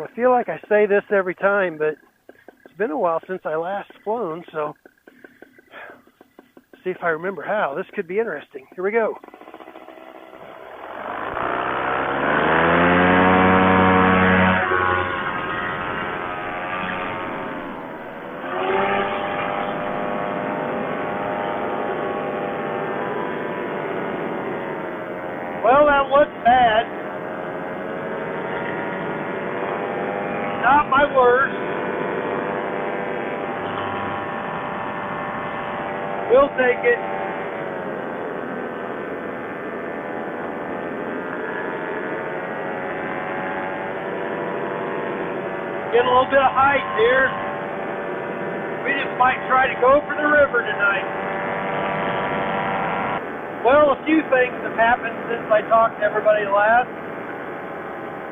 Well, I feel like I say this every time, but it's been a while since I last flown, so see if I remember how. This could be interesting. Here we go. Well, that looks bad. Not my worst. We'll take it. Getting a little bit of height here. We just might try to go for the river tonight. Well, a few things have happened since I talked to everybody last.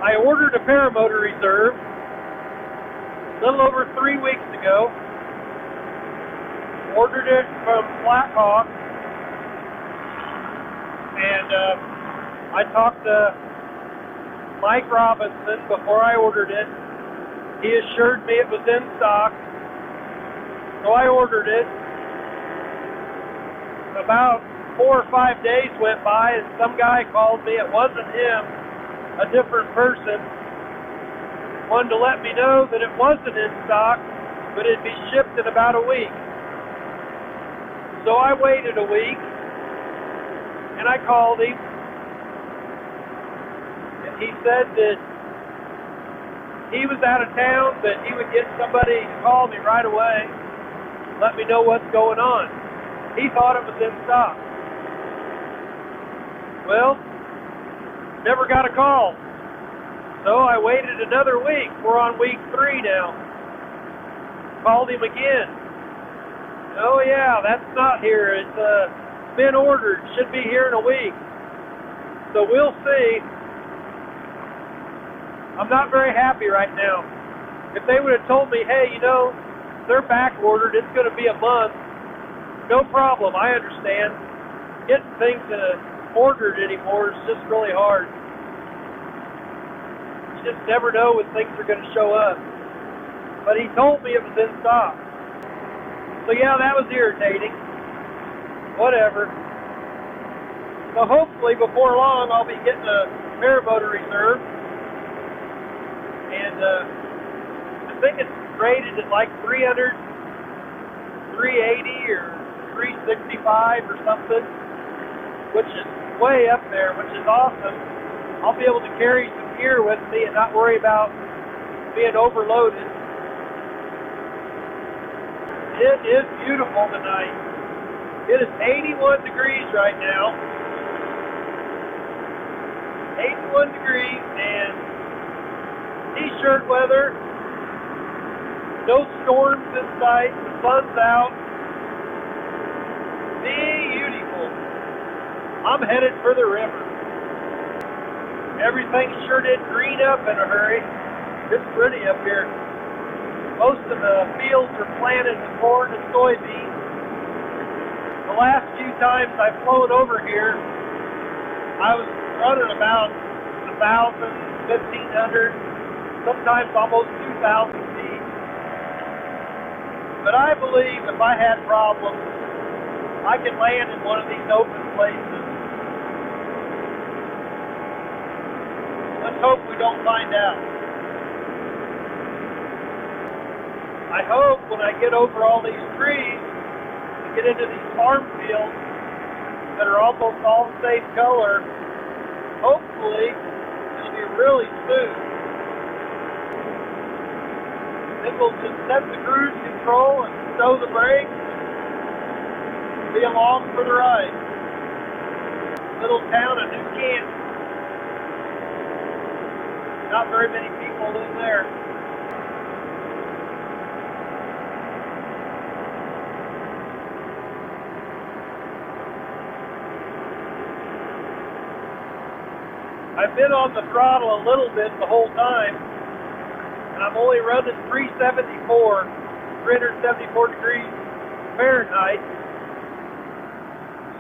I ordered a Paramotor reserve a little over 3 weeks ago. Ordered it from Blackhawk, and I talked to Mike Robinson before I ordered it. He assured me it was in stock, so I ordered it. About 4 or 5 days went by, and some guy called me. It wasn't him, a different person. Wanted to let me know that it wasn't in stock, but it'd be shipped in about a week. So I waited a week, and I called him, and he said that he was out of town, but he would get somebody to call me right away, let me know what's going on. He thought it was in stock. Well, never got a call. So I waited another week. We're on week 3 now. Called him again. Oh yeah, that's not here. It's been ordered. Should be here in a week. So we'll see. I'm not very happy right now. If they would have told me, hey, you know, they're back ordered, it's going to be a month, no problem, I understand. Getting things ordered anymore is just really hard. You just never know when things are going to show up. But he told me it was in stock. So yeah, that was irritating. Whatever. So hopefully before long I'll be getting a Paramotor reserve. And I think it's rated at like 300, 380 or 365 or something, which is way up there, which is awesome. I'll be able to carry some gear with me and not worry about being overloaded. It is beautiful tonight. It is 81 degrees right now. 81 degrees and t-shirt weather. No storms in sight. The sun's out. Beautiful. I'm headed for the river. Everything sure did green up in a hurry. It's pretty up here. Most of the fields are planted with corn and soybeans. The last few times I've flown over here, I was running about 1,000, 1,500, sometimes almost 2,000 feet. But I believe if I had problems, I could land in one of these open places. Let's hope we don't find out. I hope when I get over all these trees and get into these farm fields that are almost all the same color, hopefully it'll be really smooth. Then we'll just set the cruise control and stow the brakes and be along for the ride. Little town of New Kansas. Not very many people live there. I've been on the throttle a little bit the whole time, and I'm only running 374 degrees Fahrenheit.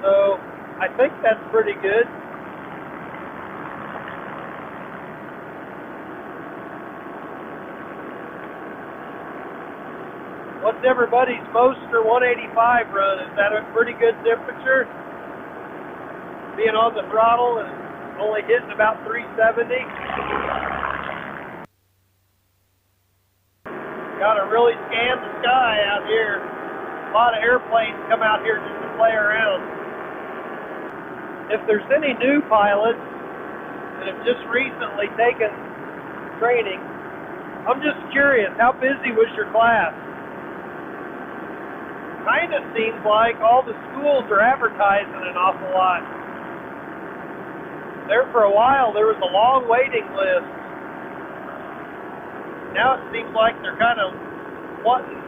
So I think that's pretty good. What's everybody's Moster 185 run? Is that a pretty good temperature? Being on the throttle and only hitting about 370. Got to really scan the sky out here. A lot of airplanes come out here just to play around. If there's any new pilots that have just recently taken training, I'm just curious, how busy was your class? Kind of seems like all the schools are advertising an awful lot. There for a while, there was a long waiting list. Now it seems like they're kind of wanting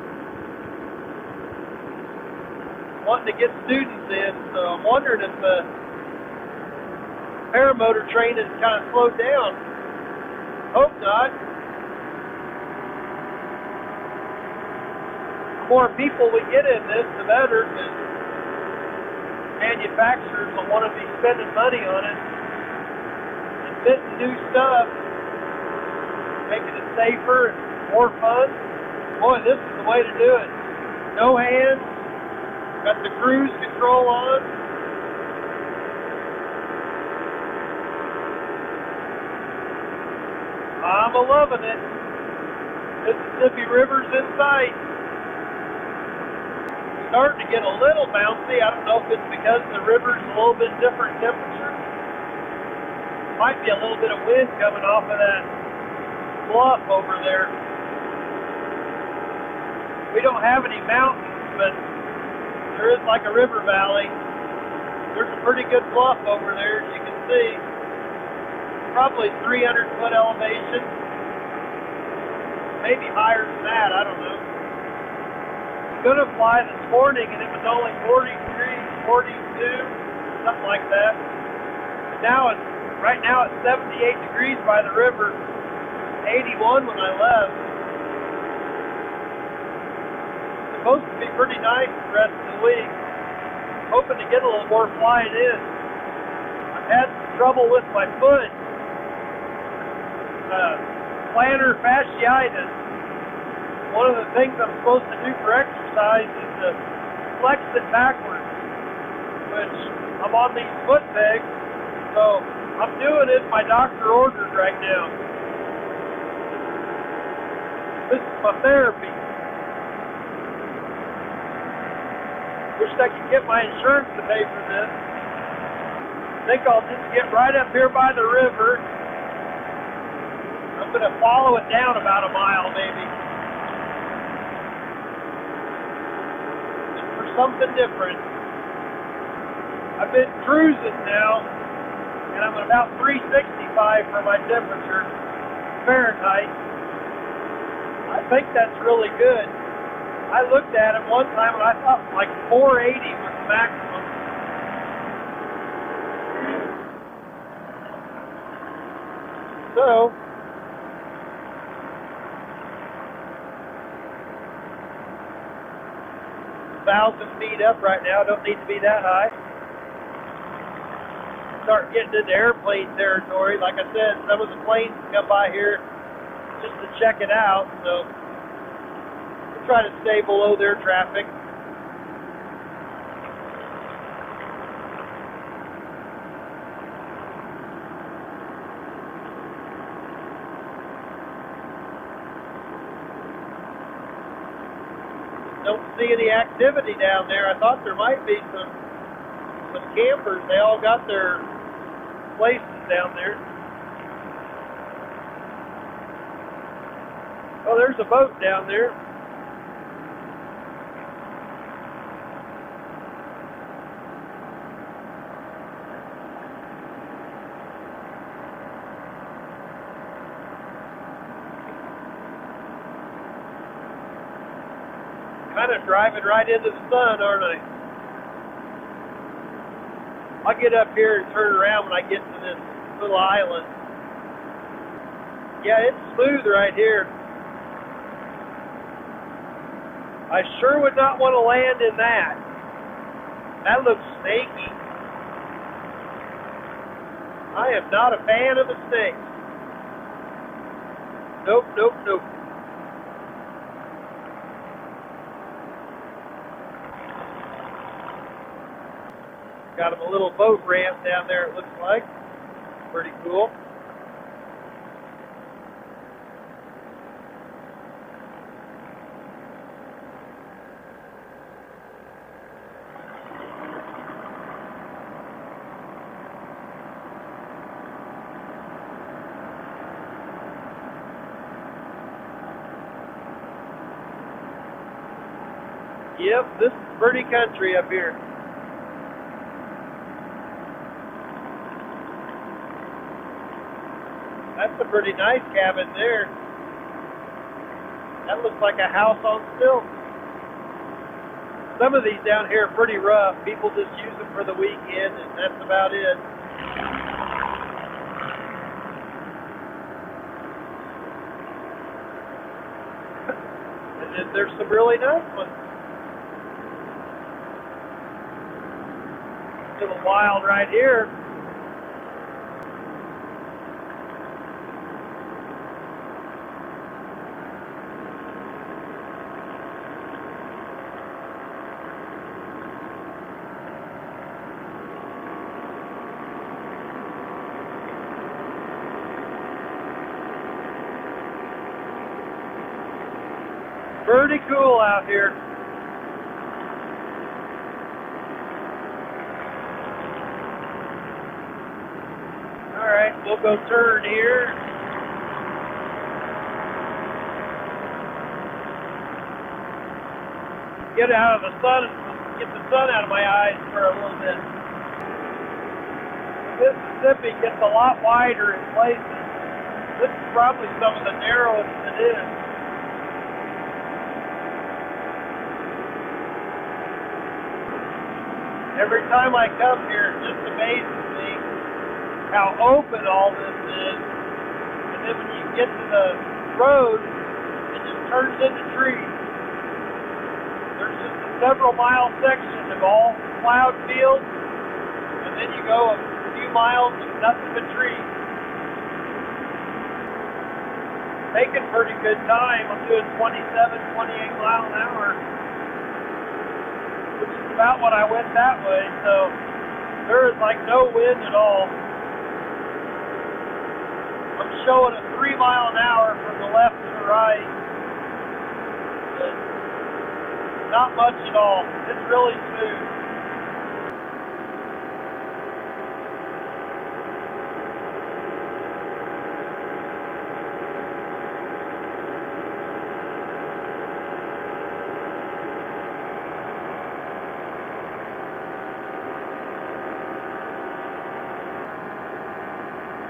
to get students in, so I'm wondering if the paramotor training kind of slowed down. Hope not. The more people we get in this, the better, because manufacturers will want to be spending money on it. Inventing new stuff, making it safer and more fun. Boy, this is the way to do it. No hands, got the cruise control on. I'm loving it. Mississippi River's in sight. Starting to get a little bouncy. I don't know if it's because the river's a little bit different temperature. Might be a little bit of wind coming off of that bluff over there. We don't have any mountains, but there is like a river valley. There's a pretty good bluff over there, as you can see. Probably 300-foot elevation. Maybe higher than that, I don't know. I was going to fly this morning and it was only 40 degrees, 42, something like that. And now right now it's 78 degrees by the river, 81 when I left. It's supposed to be pretty nice the rest of the week. Hoping to get a little more flying in. I've had some trouble with my foot. Plantar fasciitis. One of the things I'm supposed to do for exercise is to flex it backwards, which I'm on these foot pegs, so I'm doing it my doctor ordered right now. This is my therapy. Wish I could get my insurance to pay for this. I think I'll just get right up here by the river. I'm going to follow it down about a mile maybe. Just for something different. I've been cruising now, and I'm at about 365 for my temperature, Fahrenheit. I think that's really good. I looked at it one time and I thought like 480 was the maximum. So, 1,000 feet up right now, don't need to be that high. Start getting into airplane territory. Like I said, some of the planes come by here just to check it out, so we'll try to stay below their traffic. Don't see any activity down there. I thought there might be some campers. They all got their places down there. Oh, there's a boat down there. Kind of driving right into the sun, aren't I? I'll get up here and turn around when I get to this little island. Yeah, it's smooth right here. I sure would not want to land in that. That looks snaky. I am not a fan of the snakes. Nope, nope, nope. Got a little boat ramp down there, it looks like. Pretty cool. Yep, this is pretty country up here. That's a pretty nice cabin there. That looks like a house on stilts. Some of these down here are pretty rough. People just use them for the weekend, and that's about it. And then there's some really nice ones. A little wild right here. Pretty cool out here. Alright, we'll go turn here. Get out of the sun, get the sun out of my eyes for a little bit. Mississippi gets a lot wider in places. This is probably some of the narrowest it is. Every time I come here, it just amazes me how open all this is. And then when you get to the road, it just turns into trees. There's just a several mile section of all plowed fields, and then you go a few miles of nothing but trees. Taking pretty good time. I'm doing 27, 28 miles an hour, which is about what I went that way, so there is like no wind at all. I'm showing a 3 mile an hour from the left to the right. But not much at all. It's really smooth.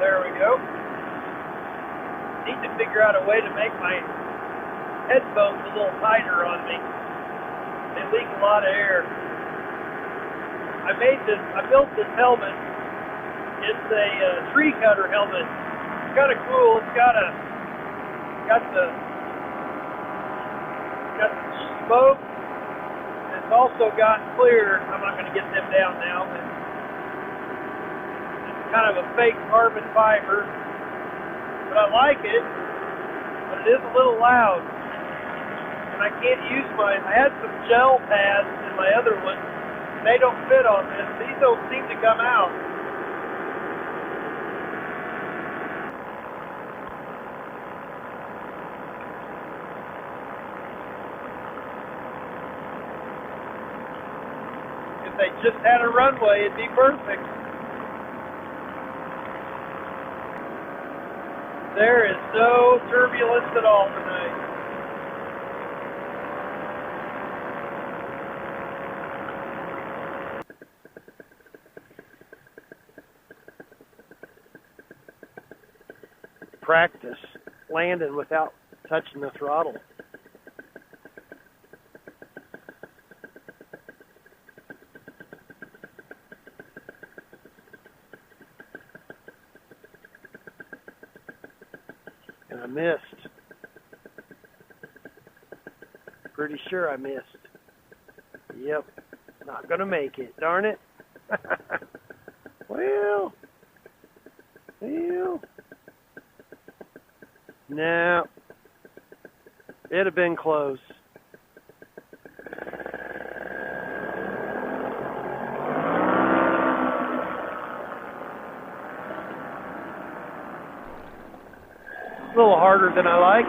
There we go. Need to figure out a way to make my headphones a little tighter on me. They leak a lot of air. I built this helmet. It's a tree cutter helmet. It's kind of cool. It's got the smoke. It's also got clear. I'm not going to get them down now, but kind of a fake carbon fiber, but I like it, but it is a little loud, and I can't use I had some gel pads in my other one, and they don't fit on this. These don't seem to come out. If they just had a runway, it'd be perfect. There is no turbulence at all tonight. Practice landing without touching the throttle. And I missed. Pretty sure I missed. Yep. Not gonna make it. Darn it. Well. No. It'd have been close. A little harder than I like.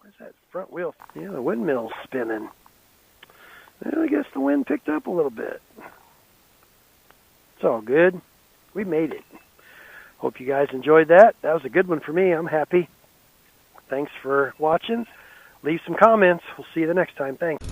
Where's that front wheel? Yeah, the windmill's spinning. Well, I guess the wind picked up a little bit. It's all good. We made it. Hope you guys enjoyed that. That was a good one for me. I'm happy. Thanks for watching. Leave some comments. We'll see you the next time. Thanks.